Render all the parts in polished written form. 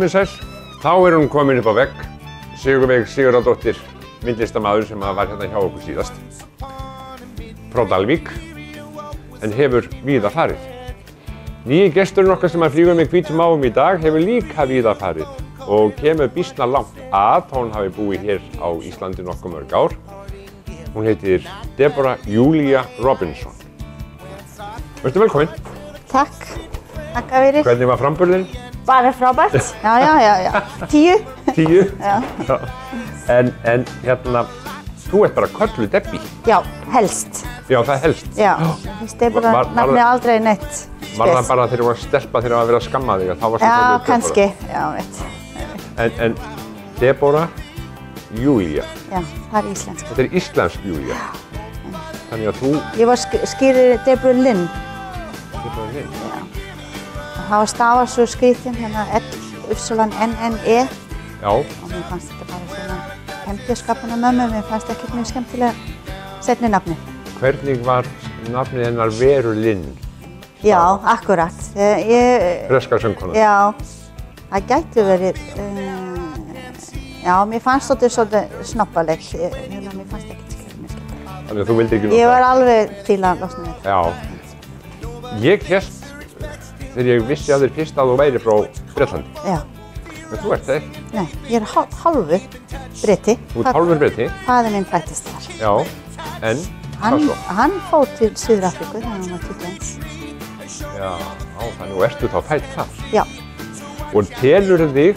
Komið sæl, þá hún komin upp á vegg, Sigurveig Sigurðardóttir, myndlistarmaður sem var hérna hjá okkur síðast, frá Dalvík, en hefur víða farið. Nýji gesturinn okkar sem flýgur með hvítum máum í dag hefur líka víða farið og kemur býsna langt að hún hafi búið hér á Íslandi nokkuð mörg ár. Hún heitir Deborah Julia Robinson. Vertu velkomin. Takk, takk að verið. Hvernig var framburðurinn? Bara frábært. Já. 10. 10? Já. En hérna, þú ert bara kölluð Debbie. Já, helst. Já, það helst. Já, finnst Deborah nafnið aldrei neitt spes. Var það bara þegar þú var stelpa þegar það var verið að skamma þig að þá varstu kölluð Deborah? Já, kannski. Já, veit. En Deborah Julia. Já, það er íslensk. Þetta er íslensk Julia. Þannig að þú... Ég var skýrið Deborah Lynn. Deborah Lynn? Já. Það var stafað svo skrítinn, hérna L-Y-N-N-E. Já. Og mér fannst þetta bara svona hemdjarskapun af mömmu, mér fannst ekkert mjög skemmtilega seinni nafni. Hvernig var nafnið hennar Veru Lynn? Já, akkurat. Breska söngkona. Já, það gæti verið, já, mér fannst þetta svolítið snoppalegt, mér fannst ekkert skemmtilegt. Þannig að þú vildi ekki nota það? Ég var alveg til að losna við. Já. Ég hélt, þegar ég vissi að þér fyrst að þú væri frá Bretlandi. Já. En þú ert það ekki? Nei, ég er hálfur Breti. Þú ert hálfur Breti? Faðir minn fæddist þar. Já, en hvað svo? Hann fór til Suður-Afríku þegar hann var 21. Já, þannig ertu þá fædd þar? Já. Og telurðu þig,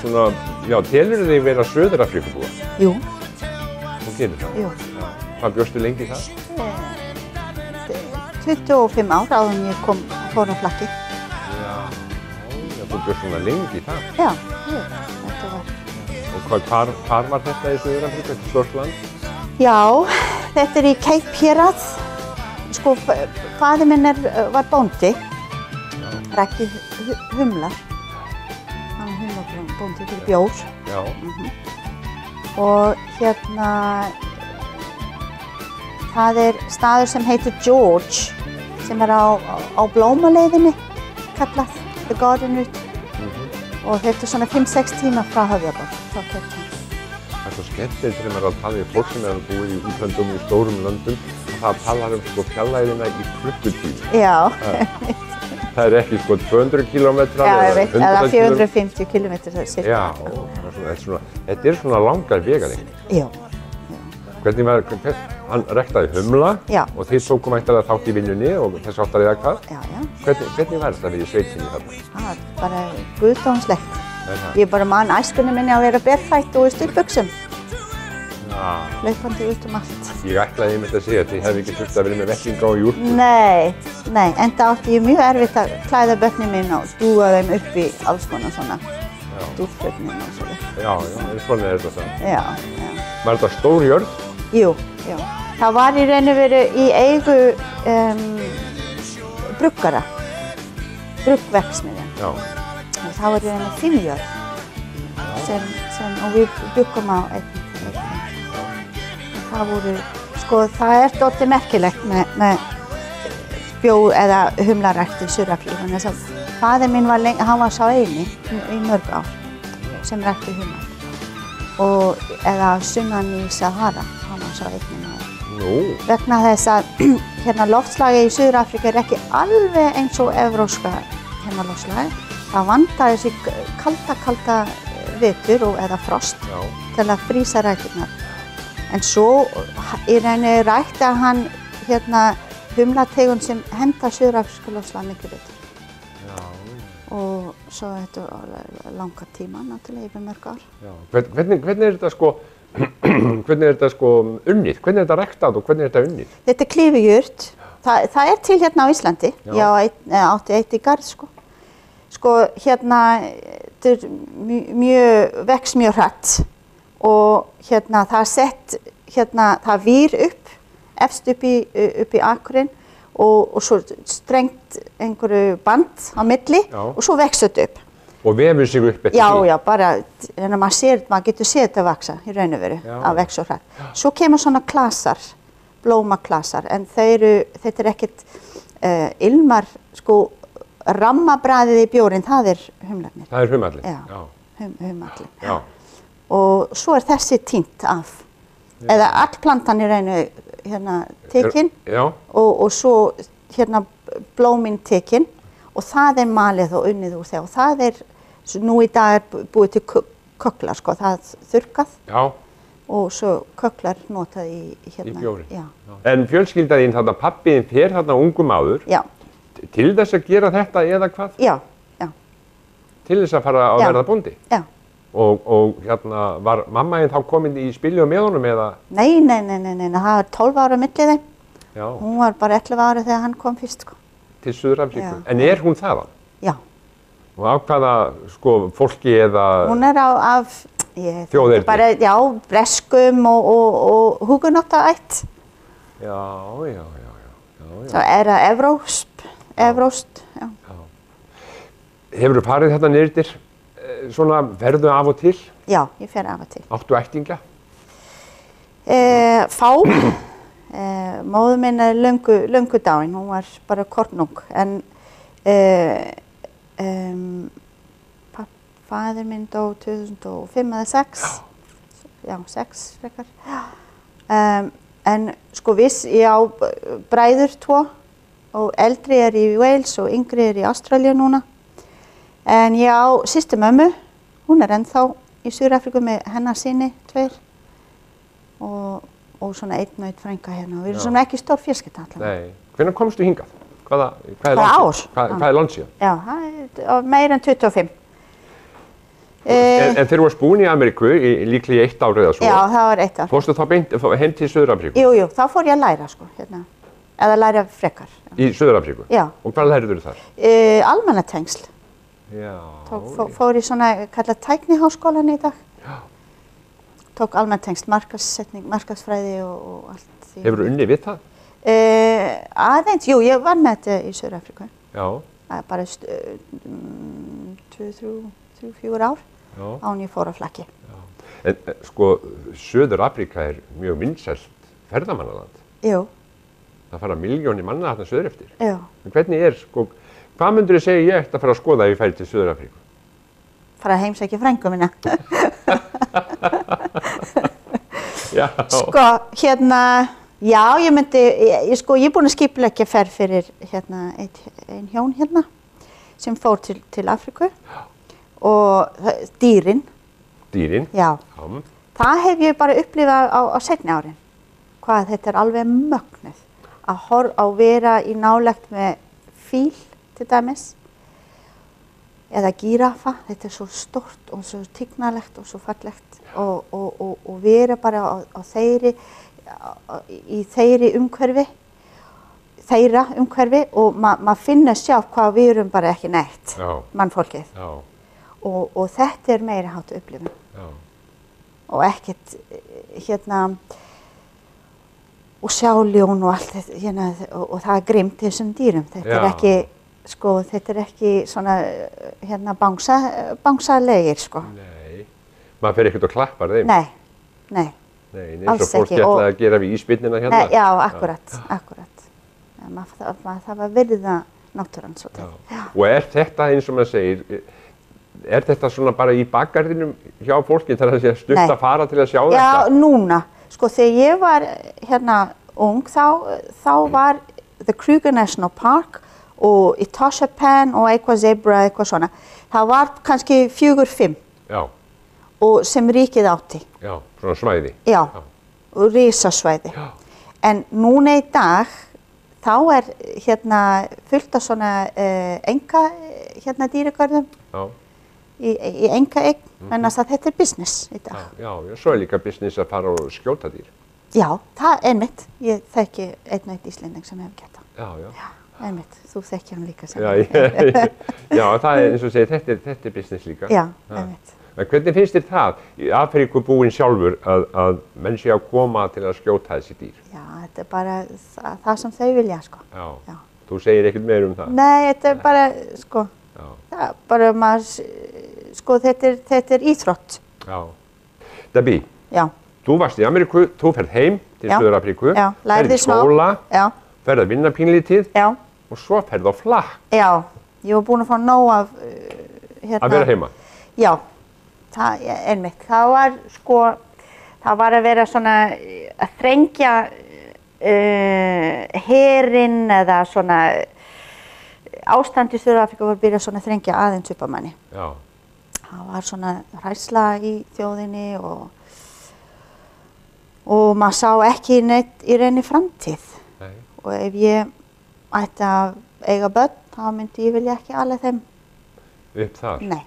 svona, já, telurðu þig vera Suður-Afríkubúa? Jú. Þú gerir það? Jú. Já. Hvað bjóstu lengi þar? 25 ár áður en ég fór á flakki. Já, þú bjóst svona lengi þar? Já, þetta var. Og hvar var þetta í Suður-Afríku, þetta stórt land? Já, þetta er í Cape Hérað. Sko, faðir minn var bóndi, rækti humlar. Hann var humlabóndi fyrir bjór. Já. Og hérna, það er staður sem heitir George, sem er á Blómaleiðinni, kallað The Garden Route. Og þetta er svona 5-6 tíma frá Höfðaborg, frá Cape Town. Það er svo skemmtilegt þegar maður er að tala við fólk sem er að búið í útlöndum í stórum löndum og það talar sko fjarlægðina í klukkutíma. Já. Það er ekki sko 200 kilometrar eða 450 kilometrar það cirka. Já, þetta er svona langar vegalengdir. Já. Hann ræktaði humla og þið tókum ættilega þátt í vinnunni og þess áttar eða hvað? Já. Hvernig var þetta við í sveitinni þarna? Það var bara guðdómslegt. Ég bara man æskunni minni að vera berfætt og í stuttbuxum. Hlaupandi út allt. Ég ætlaði einmitt að segja að þið hefði ekki þurft að vera með vettlinga og júrtu. Nei, enda átti ég mjög erfitt að klæða börnin mín og dúa þeim upp í alls konar svona dúffötin og svona. Já, svona er þetta það. Já. Var þetta stór jörð? Jú. Það var í raun og veru í eigu bruggara, bruggverksmiðjan. Já. Og það var í raun og veru 5 jörð og við byggum á einnig. Það voru, sko, það er dálítið merkilegt með bjór eða humlarækt í Suður-Afríku. Þannig að faðir minn hann var sá eini í mörg ár sem rækti humlar. Eða sunnan í Sahara, hann var sá eini maður. Vegna þess að hérna loftslagið í Suður-Afríku er ekki alveg eins og evrópska hérna loftslagið. Það vantar þessi kalda vetur eða frost til að frísa rækjurnar. En svo í rauninni rækti hann hérna humlategund sem henta Suður-Afrísku loftslag miklu betur. Og svo þetta var langa tíma náttúrulega yfir mörg ár. Hvernig er þetta sko unnið? Hvernig er þetta ræktað og hvernig er þetta unnið? Þetta er klifujurt. Það er til hérna á Íslandi. Ég átti eitt í garð sko. Sko hérna, þetta vex mjög hratt og hérna það er sett, hérna það vír upp, efst upp í akurinn og svo strengt einhverju band á milli og svo vex þetta upp. Og vefur sig upp eftir því? Já, bara, maður getur séð þetta vaksa í raun og veru að vex og hratt. Svo kemur svona klasar, blómaklasar, en þetta er ekkert ilmar, sko, rammabragðið í bjórinn, það humlarnir. Það humallinn? Já, humallinn. Já. Og svo þessi tínt af. Eða all plantan í raunu hérna tekin og svo hérna blómin tekin og það malið og unnið úr þeim. Og það nú í dag búið til kögglar, sko, það þurrkað. Já. Og svo kögglar notað í hérna. Í bjórinn. Já. En fjölskylda þín, þarna pabbiðin fer þarna ungum áður. Já. Til þess að gera þetta eða hvað? Já, já. Til þess að fara að verða bóndi? Já. Og hérna, var mammaðin þá komin í spilju með honum eða? Nei, það var 12 ára millið þeim. Já. Hún var bara 11 ára þegar hann kom fyrst, sko. Til Suður-Afríku? En hún þaðan? Já. Og af hvaða, sko, fólki eða? Hún af þjóðerni? Já, breskum og húgunottaætt. Já. Það evróst, já. Hefurðu farið þetta niður, svona ferðu af og til? Já, ég fer af og til. Áttu ættingja? Fá. Móður minn löngu dáin, hún var bara kornung, en faðir minn dó 2005 eða 6, já 6 frekar. En sko ég á bræður 2 og eldri í Wales og yngri í Ástralíu núna. En ég á systur mömmu, hún ennþá í Suður-Afríku með hennar syni 2 og svona einn og einn frænka hérna. Við erum svona ekki stór fjölskylda allavega. Nei. Hvenær komstu hingað? Hvað er langt síðan? Já, það meira en 25. En þeir voru búin í Ameríku líklega í 1 ár eða svo? Já, það var 1 ár. Fórstu þá heim til Suður-Afríku? Jú, þá fór ég að læra, sko, hérna. Eða læra frekar. Í Suður-Afríku? Já. Og hvað lærður þar? Almannatengsl. Já. Fór í svona kallað tækniháskólan í dag. Já. Tók almannatengsl, markaðsfræði og allt því. Hefurðu unnið við það? Aðeins, jú, ég var með þetta í Suður-Afríku. Já. Bara 2-3-4 ár. Án ég fór á flakki. En sko, Suður-Afríka mjög vinsælt ferðamannaland. Jú. Það fara milljónir manna þarna suður eftir. Jú. En hvernig sko, hvað myndirðu segja ég ætti að fara að skoða ef ég færi til Suður-Afríku? Fara að heimsækja frængu mína. Já. Sko, hérna, já, ég er búin að skipuleggja ferð fyrir hérna ein hjón hérna sem fór til Afríku. Og dýrin. Dýrin? Já. Það hef ég bara upplifað á seinni árin. Hvað þetta alveg mögnuð. Að vera í nálægt með fíl til dæmis. Eða gíraffa. Þetta svo stórt og svo tignalegt og svo fallegt. Og vera bara í þeirri umhverfi. Þeirra umhverfi og maður finnur sjálf hvað við erum bara ekki neitt. Mannfólkið. Já. Og þetta meiri háttu upplifun. Já. Og ekkert, hérna, og sjá ljón og allt þetta, hérna, og það grimt þessum dýrum. Þetta ekki, sko, þetta ekki svona, hérna, bangsalegir, sko. Nei, maður fer ekkert og klappar þeim. Nei. Nei, eins og fólk ætlaði að gera við ísbirnina hérna. Nei, já, akkurat. Það var virða náttúran svolítið. Og þetta eins og maður segir, þetta svona bara í bakgarðinum hjá fólki þar að segja stutt að fara til að sjá þetta? Já, núna. Sko, þegar ég var hérna ung, þá var The Kruger National Park og Etosha Pan og eitthvað zebra, eitthvað svona. Það var kannski 4-5. Já. Og sem ríkið átti. Já, svona svæði. Já, og risasvæði. Já. En núna í dag, þá hérna fullt af svona dýragörðum. Já. Í einkaeign, en þetta business í dag. Já, svo líka business að fara og skjóta dýr. Já, það einmitt. Ég þekki einn og einn Íslending sem hefur gert það. Já. Einmitt, þú þekki hann líka sem. Já, það eins og segir, þetta business líka. Já, einmitt. En hvernig finnst þér það, í Afríku búinn sjálfur, að menn sé að koma til að skjóta þessi dýr? Já, þetta bara það sem þau vilja, sko. Já. Þú segir ekkert meira um það? Nei, þetta bara, sko. Það bara sko, þetta íþrótt. Já. Debbie, þú varst í Ameríku, þú ferð heim til Suður-Afríku, ferð í skóla, ferð að vinna pínlítið og svo ferð á flakk. Já, Ég var búin að fá nóg af Að vera heima? Já, það einmitt. Það var sko, það var að vera svona að þrengja herinn eða svona ástand í Suður-Afríku var að byrja svona að þrengja aðeins upp á manni. Já. Það var svona hræðsla í þjóðinni og maður sá ekki neitt í reyni framtíð. Nei. Og ef ég ætti að eiga börn, þá myndi ég vilja ekki alveg þeim. Upp þar? Nei.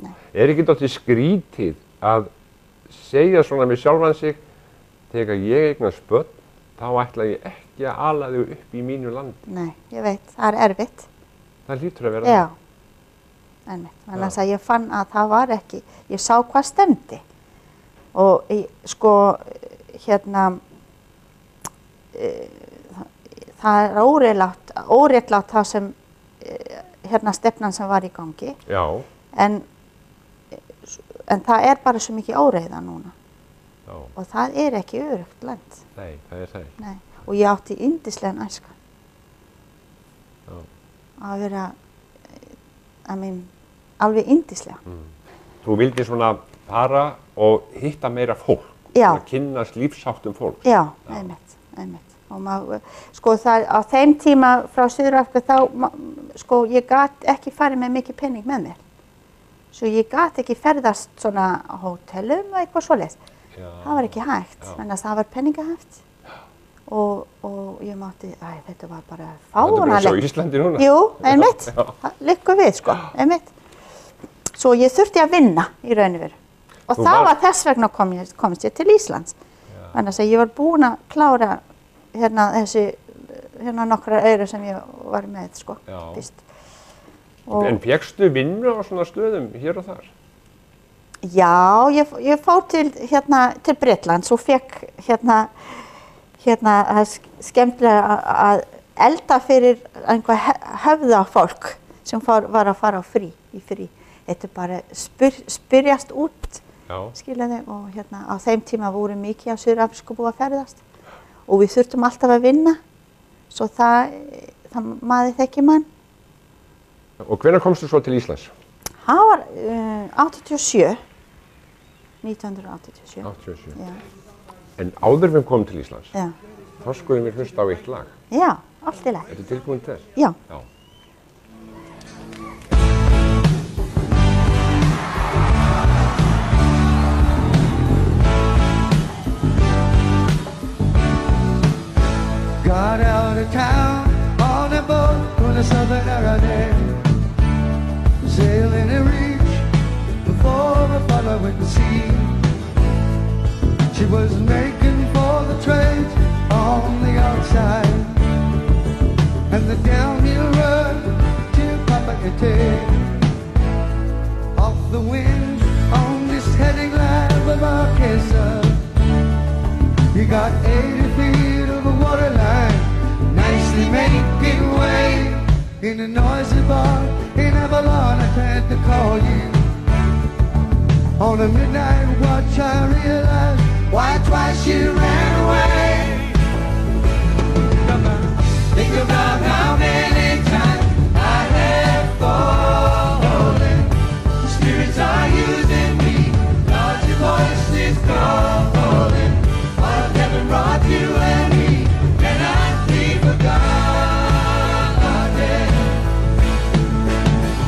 Nei. Er ekki dálítið skrítið að segja svona með sjálfan sig, þegar ég eignast börn, þá ætla ég ekki að ala þau upp í mínu landi? Nei, ég veit, það er erfitt. Það hlýtur að vera Já, einmitt. Þannig að ég fann að það var ekki, ég sá hvað stemdi. Og sko, það er óréttlátt það sem, stefnan sem var í gangi. Já. En það er bara svo mikið óreiða núna. Já. Og það er ekki öruggt land. Nei, það er það. Nei. Og ég átti yndislegan æskan. Já. Að vera, alveg yndislega. Þú vildi svona fara og hitta meira fólk. Já. Svona kynnast lífsháttum fólk. Já, einmitt. Og maður, sko það, á þeim tíma frá Suður-Afríku þá, sko ég gat ekki farið með mikið penning með mér. Svo ég gat ekki ferðast svona á hótelum og eitthvað svoleiðis. Það var ekki hægt, þannig að það var penningahæft. Og ég mátti, þetta var bara fáránlegt. Þetta er bara svo Íslandi núna. Jú, einmitt, liggur við sko, einmitt. Svo ég þurfti að vinna í raun og veru. Og það var þess vegna komst ég til Íslands. Þannig að ég var búin að klára nokkrar auður sem ég var með sko, fyrst. En fékkstu vinnu á svona stöðum hér og þar? Já, ég fór til Bretlands og fekk skemmtilega að elda fyrir einhver höfðafólk sem var að fara í frí. Þetta bara spyrjast út, skiljaði, og á þeim tíma voru mikið af Suður-Afrísku búið að ferðast og við þurftum alltaf að vinna, svo það maður þekki mann. Og hvenær komstu svo til Íslands? Það var 1987. 87. Já. En áður við komum til Íslands, þá skulum við hlusta á eitt lag. Já, allt í lagi. Ertu tilbúin til þess? Já. Got out of town on a boat on the southern Aranet, sailing a reach before the following sea. She was making for the trade on the outside, and the downhill road to Papeete. Off the wind on this heading line with Marquesa, you got 80 feet of a water line, nicely making way in a noisy bar in Avalon. I tried to call you on a midnight watch. I realized why twice you ran away. Think about how many times I have fallen. The spirits are using me, Lord, your voice is calling. Heaven brought you and me, cannot be forgotten.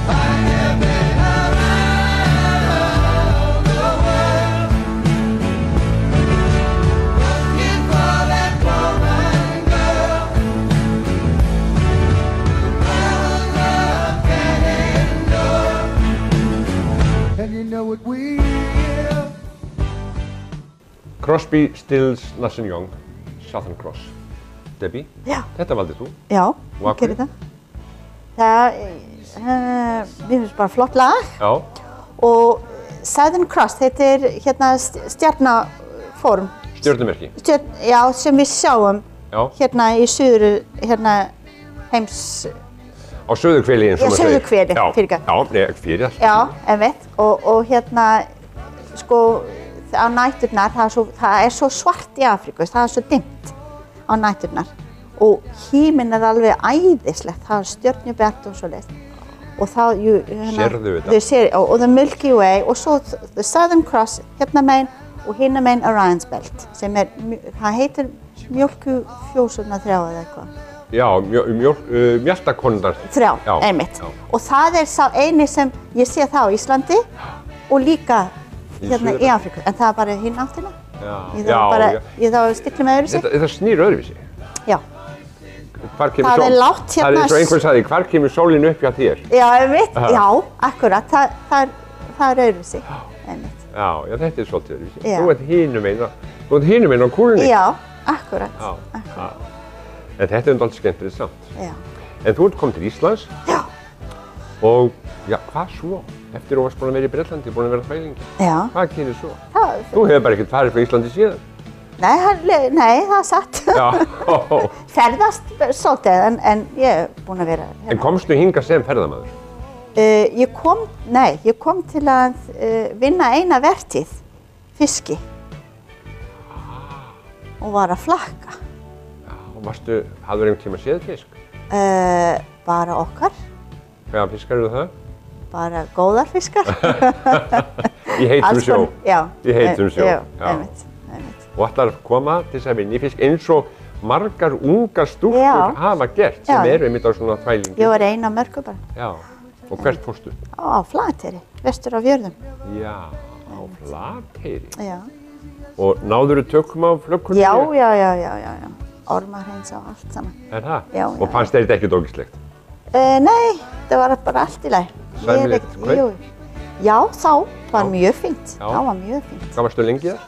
I have been around the world, looking for that woman girl. Love can endure, and you know what we will. Crosby, Stills, Nash & Young, Southern Cross. Debbie, þetta valdið þú? Já, ég gerði það. Mér finnst bara flott lag. Já. Og Southern Cross, þetta er stjarnaform. Stjörnumerki? Já, sem við sjáum í suðru, heims... Á suðurhveli eins og maður segir. Já, suðurhveli, fyrir ekki. Já, einmitt. Og sko, á næturnar, það er svo svart í Afríku, það er svo dimmt á næturnar og híminn er alveg æðislegt, það er stjörnubjart og svoleiðis. og þá, Sérðu þetta? og the Milky Way og svo the Southern Cross hérna megin og hinna megin Orion's Belt sem það heitir mjólkufjósurnar 3 eða eitthvað. Já, mjaltakonurnar. 3, einmitt. Og það sá eini sem ég sé það á Íslandi og líka hérna í Afríku, en það bara hinn áttina. Ég þá stikla með öðruvísi. Þetta snýr öðruvísi? Já. Það lágt hérna. Það eins og einhvern sagði, hvar kemur sólin upp hjá þér? Já, einmitt, já, akkurat, það öðruvísi, einmitt. Já, þetta svolítið öðruvísi. Þú ert hinum einn á kúlunni. Já, akkurat. En þetta dálítið skemmtilegt samt. Já. En þú ert komið til Íslands. Já. Og, hvað svo? Eftir þú varst búin að vera í Bretlandi, búin að vera þvælingi. Já. Hvað gerir svo? Þú hefur bara ekkert farið frá Íslandi síðan. Nei, það satt. Já. Ferðast svolítið, en ég er búin að vera hérna. En komstu hingað sem ferðamaður? Ég kom til að vinna eina vertíð, fiski. Og var að flakka. Hafðu einhvern tíma séð fisk? Bara okkar. Hvaða fiskar eru það? Bara góðar fiskar. Í heitum sjó? Já. Í heitum sjó? Já, einmitt. Og ætlar að koma til þess að vinna í fisk eins og margar ungar stúlkur hafa gert sem eru einmitt á svona þvælingi. Ég var ein á mörgu bara. Já. Og hvert fórstu? Á Flateyri, vestur á Fjörðum. Já, á Flateyri. Já. Og náðurðu tökum á flökkunni? Já. Ormahreins og allt saman. Það? Já. Og fannst þér þetta ekkert ógeðslegt? Nei, það var bara allt í lagi. Sæmilegt kaup? Já, þá var mjög fínt. Það var mjög fínt. Hvað varstu lengi þar?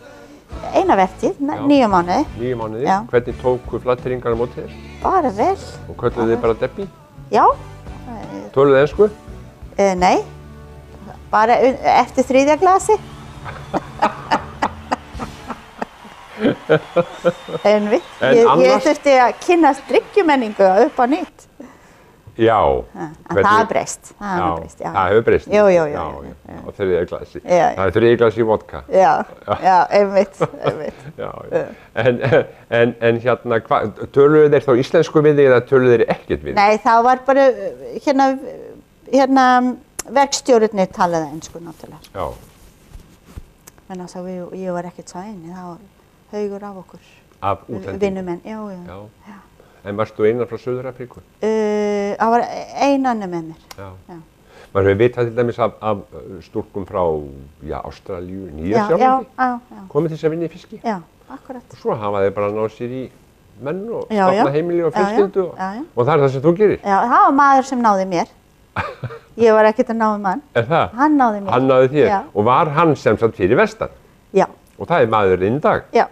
Eina vertíð, 9 mánuði. 9 mánuði? Já. Hvernig tóku Flateyringar á móti þér? Bara vel. Og kölluðu þið bara Debbie? Já. Töluðu þið ensku? Nei, bara eftir 3. glasi. Einmitt. Ég þurfti að kynnast drykkjumenningu upp á nýtt. Já. En það har breyst. Það hefur breyst? Jú. Og 3. glasi. Það er 3. glasi vodka. Já, einmitt. En hérna, töluðu þeir þá íslensku við þig eða töluðu þeir ekkert við þig? Nei, það var bara hérna verkstjórarnir talaði ensku náttúrulega. Já. En þess að ég var ekkert sá eini, það var haugur af okkur. Af útlendingum? Vinnumenn, já. En varstu einan frá Suður-Afríku? Það var ein annar með mér. Já. Maður hefur vitað til dæmis af stúlkum frá, Ástralíu, Nýja-Sjálandi? Já. Komið til þess að vinna í fiski? Já, akkurat. Og svo hafa þeir bara náð sér í menn og stofna heimili og fjölskyldu og það er það sem þú gerir? Já, það var maður sem náði mér. Ég var ekkert að náði mann. Er það? Hann náði mér. Hann náði þér? Já. Og var hann sem sagt fyrir vestan? Já. Og það er maðurinn í dag? Já.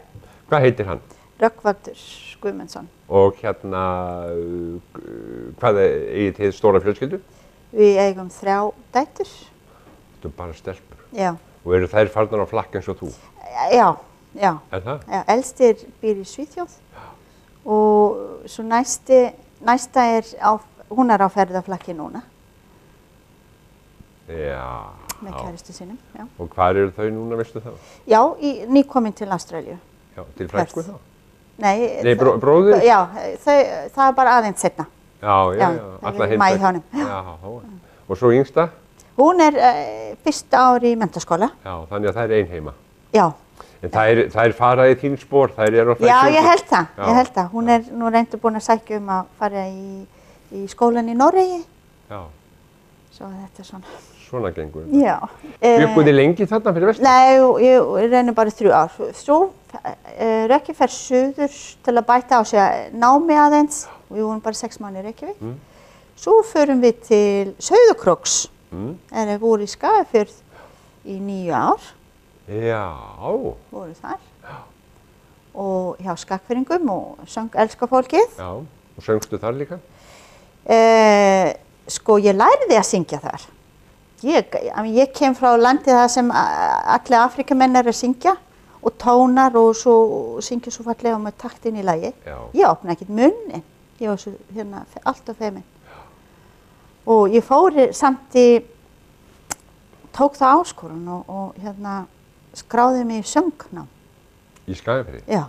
Hvað heitir hann? Rögnvaldur Guðmundsson. Og hérna, hvað eigið þið stóra fjölskyldu? Við eigum 3 dætur. Þetta er bara stelpur? Já. Og eru þær farnar á flakk eins og þú? Já. Er það? Já, elstir býr í Svíþjóð og svo næsta hún er á ferðaflakki núna. Já. Með kæristu sínum, já. Og hvar eru þau núna, veistu það? Já, nýkomin til Ástralíu. Já, til frænku þá? Nei, bróðir? Já, það er bara aðeins seinna. Já, alla heim. Mæ hjá honum. Já. Og svo yngsta? Hún er 1. ári í menntaskóla. Já, þannig að það er ein heima. Já. En það er farað í þín spór, það er á það. Já, ég held það. Hún er nú reyndur búin að sækja að fara í skólan í Noregi. Já. Svo þetta er svona. Svona gengur. Já. Bjugguð þið lengi þarna fyrir vestan? Nei, ég reynir bara 3 ár. Svo Rökki fer suður til að bæta á sig námi aðeins. Við vorum bara 6 mánuðir í Reykjavík. Svo förum við til Sauðárkróks. Við vorum í Skagafjörð í 9 ár. Já. Vorum þar. Og hjá Skagfirðingum og söng elska fólkið. Já. Og söngstu þar líka? Sko, ég lærði að syngja þar. Ég kem frá landi það sem allir Afrikamenn eru að syngja og tónar og svo syngja svo fallega með taktinn í lagi. Já. Ég opnaði ekkert munnin. Ég var svo allt of feiminn. Og ég fór samt tók það áskorun og skráði mig í söngnám. Í Skagafirði? Já.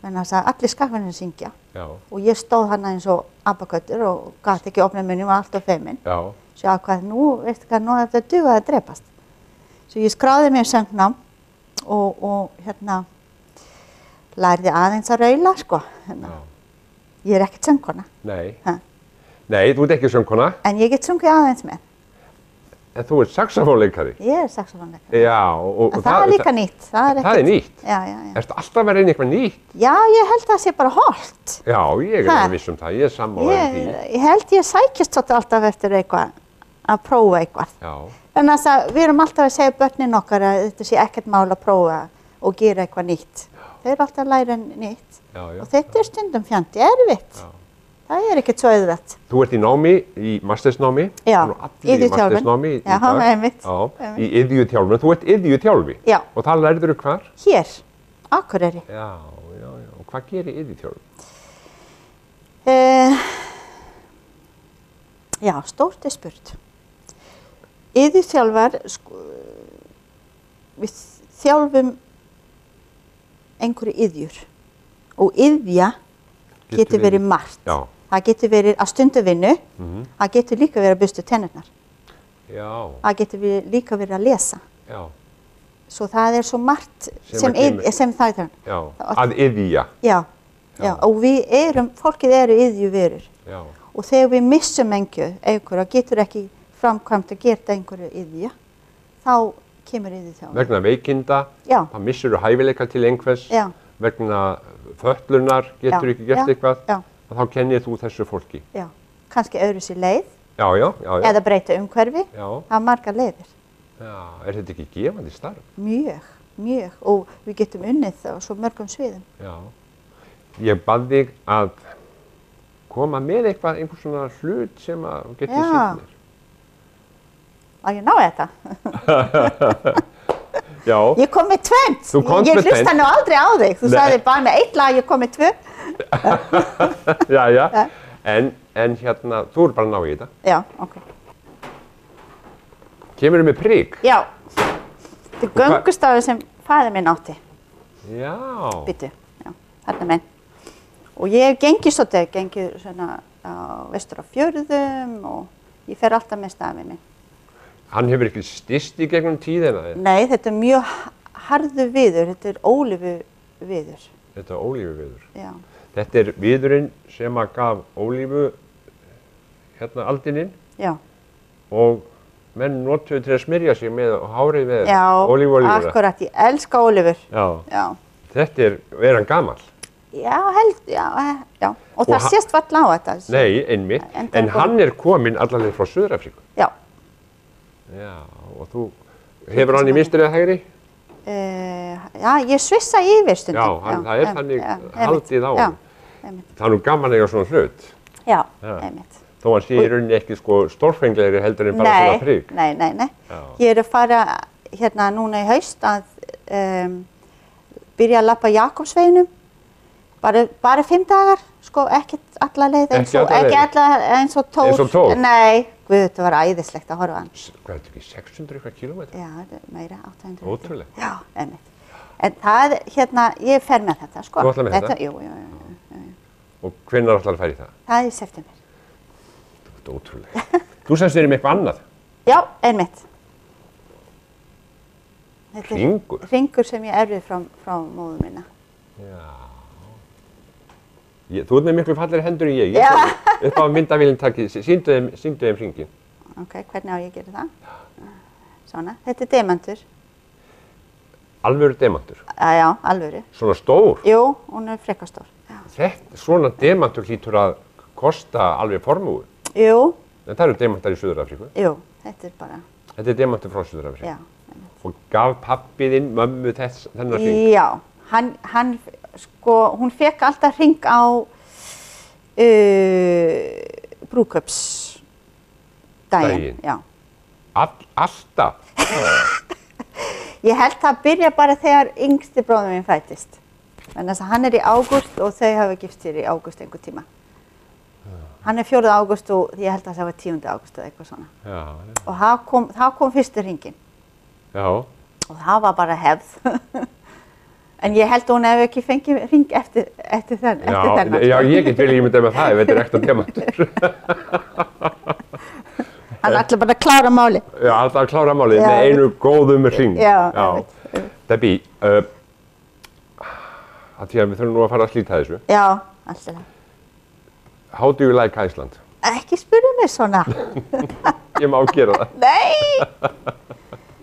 Þannig að allir Skagfirðingar syngja. Já. Og ég stóð hana eins og abaköttur og gat ekki opnað munnin og var allt of feiminn. Já. sjá hvað nú, veistu hvað, nú þetta duga að drepast. Svo ég skráði mig söngnám og hérna lærði aðeins að raula, sko. Hérna. Ég er ekkert söngkona. Nei. Ha. Nei, þú ert ekki söngkona. En ég get sungið aðeins með. En þú ert saxofónleikari. Ég er saxofónleikari. Já, og En það er líka nýtt. Það er nýtt? Já. Ertu alltaf að reyna eitthvað nýtt? Já, ég held að það sé bara hollt. Já, ég er alveg viss það. Ég er sammála því. Ég held ég sækist svolítið alltaf eftir eitthvað, að prófa eitthvað. Já. Þannig að við erum alltaf að segja börnin okkar að þetta sé ekkert mál að prófa og gera eitthvað nýtt. Þau eru alltaf að læra nýtt. Já. Og þetta er stundum fjandi erfitt. Já. Það er ekkert svo auðvelt. Þú ert í námi, í mastersnámi. Já, iðjuþjálfun. Já, einmitt. Já, í iðjuþjálfun. Þú ert iðjuþjálfi. Já. Og það lærður þú hvar? Hér, Akureyri. Já. Og hvað gerir iðjuþjálfun? Já, stórt er spurt. Iðjuþjálfar, við þjálfum einhverju iðjur. Og iðja getur verið margt. Já. Það getur verið að stundu vinnu, það getur líka verið að bursta tennurnar. Já. Það getur líka verið að lesa. Já. Svo það er svo margt sem það er. Já, að iðja. Já, og fólkið eru iðjuverur. Já. Og þegar við missum einhverju, getur ekki framkvæmt að gera einhverju iðja, þá kemur iðjuþjálfun. Vegna veikinda, þá missur þú hæfileika til einhvers, vegna fötlunar getur ekki gert eitthvað, og þá kennir þú þessu fólki. Já, kannski öðru sér leið, eða breyta umhverfi, það er margar leiðir. Já, er þetta ekki gefandi starf? Mjög, og við getum unnið á svo mörgum sviðum. Já, ég bað þig að koma með einhvern svona hlut sem að geti sýnt mér. Að ég ná þetta? Já. Ég kom með tvennt. Ég hlusta nú aldrei á þig. Þú sagði bara með eitt lag, ég kom með tvö. Já. En hérna, þú er bara að ná í þetta. Já, ok. Kemurðu með prik? Já. Þetta er göngustafur sem faðir minn átti. Já. Býtu, já, þarna menn. Og ég hef gengið svona vestur á fjörðum og ég fer alltaf með stafinn minn. Hann hefur ekki styst í gegnum tíðina? Nei, þetta er mjög harður viður, þetta er ólífuviður. Þetta er ólífuviður? Já. Þetta er viðurinn sem að gaf ólífu hérna aldininn? Já. Og menn notuðu til að smyrja sig með hárið með ólífuolífuna? Já, akkurat, ég elska ólífur. Já. Þetta er hann gamall? Já, já. Og það sést varla á þetta. Nei, einmitt. En hann er kominn allavega frá Suður-Afríku? Já. Já, og þú hefur hann í vinstri eða hægri? Já, ég svissa yfir stundum. Já, það er þannig haldið á hann. Það er nú gaman eiga svona hlut. Já, einmitt. Þó hann sé í rauninni ekki stórfenglegri heldur en bara svona prik. Nei. Ég er að fara hérna núna í haust að byrja að lappa Jakobsveginum. Bara 5 dagar, ekkert alla leið eins og tól. Eins og tól? Nei, guð, þetta var æðislegt að horfa á hann. Hvað er þetta ekki, 600 eitthvað kílómetra? Já, þetta er meira, 800. Ótrúlega. Já, einmitt. En það, hérna, ég fer með þetta, sko. Þú ætlar með þetta? Jú. Og hvenær ætlar að fara í það? Það er í september. Þetta er ótrúlega. Þú semst verið með eitthvað annað? Já, einmitt. Hringur? Hringur sem ég erfið frá móður minna. Já. Þú ert með miklu fallegri hendur en ég. Upp á myndavélinn takið, sýndu þeim hringinn. Ok, hvernig á ég að gera það? Svona, þetta er demantur. Alvöru demantur? Já, alvöru. Svona stór? Jú, hún er frekar stór. Svona demantur hlýtur að kosta alveg formúi? Jú. En það eru demantar í Suður-Afríku? Jú, þetta er bara... Þetta er demantur frá Suður-Afríku? Já. Og gaf pabbi þinn mömmu þennan hring? Já, hún fekk alltaf hring á brúðkaupsdaginn. Já. Alltaf? Ég held það byrja bara þegar yngsti bróðir minn fæddist. Þannig að hann er í ágúst og þau hafa gift sér í ágúst einhver tíma. Hann er 4. ágúst og ég held að það var 10. ágúst eða eitthvað svona. Já. Og þá kom fyrstu hringinn. Já. Og það var bara hefð. En ég held að hún hefði ekki fengið hring eftir þennan. Já, ég get vel ímyndað með það ef þetta er ekta demantur. Hann ætlar bara að klára máli. Já, alltaf að klára málið Já. með einu góðum hring. Já, Debbie, að því að við þurfum nú að fara að slíta þessu. Já, alltaf. How do you like Iceland? Ekki spyrja mig svona. Ég má gera það. Nei!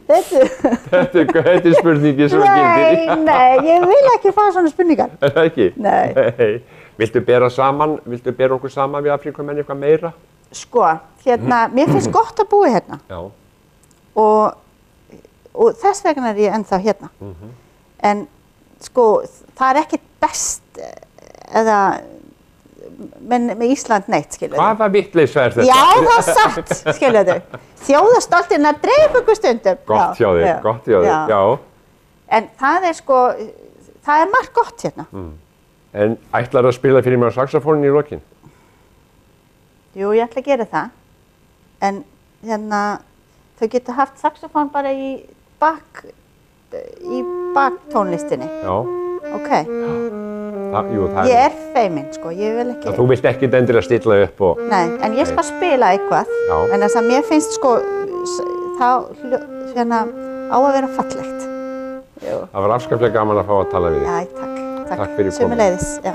Þetta Þetta er spurningin sem gildir. Nei, ég vil ekki fá svona spurningar. Er það ekki? Nei. Viltu bera okkur saman við Afríkumenn eitthvað meira? Sko, mér finnst gott að búa hérna. Já. Og þess vegna er ég ennþá hérna. En sko, það er ekkert best eða með Ísland neitt, skilur þau. Hvaða vitleysa er þetta? Já, það er satt, skilur þau. Þjóðastoltinn að dreifa ykkur stundum. Gott hjá þér, gott hjá þér, já. En það er sko, það er margt gott hérna. En ætlarðu að spila fyrir mig á saxofónin í lokin? Jú, ég ætla að gera það. En þau geta haft saxofón bara í baktónlistinni. Já. Ok. Það Ég er feimin, sko, ég vil ekki... Þú vilt ekki endilega stilla upp og... Nei, en ég skal spila eitthvað. Já. En þess að mér finnst, sko, það á að vera fallegt. Jú. Það var afskaplega gaman að fá að tala við þig. Já, takk. Takk fyrir komuna. Sömuleiðis, já.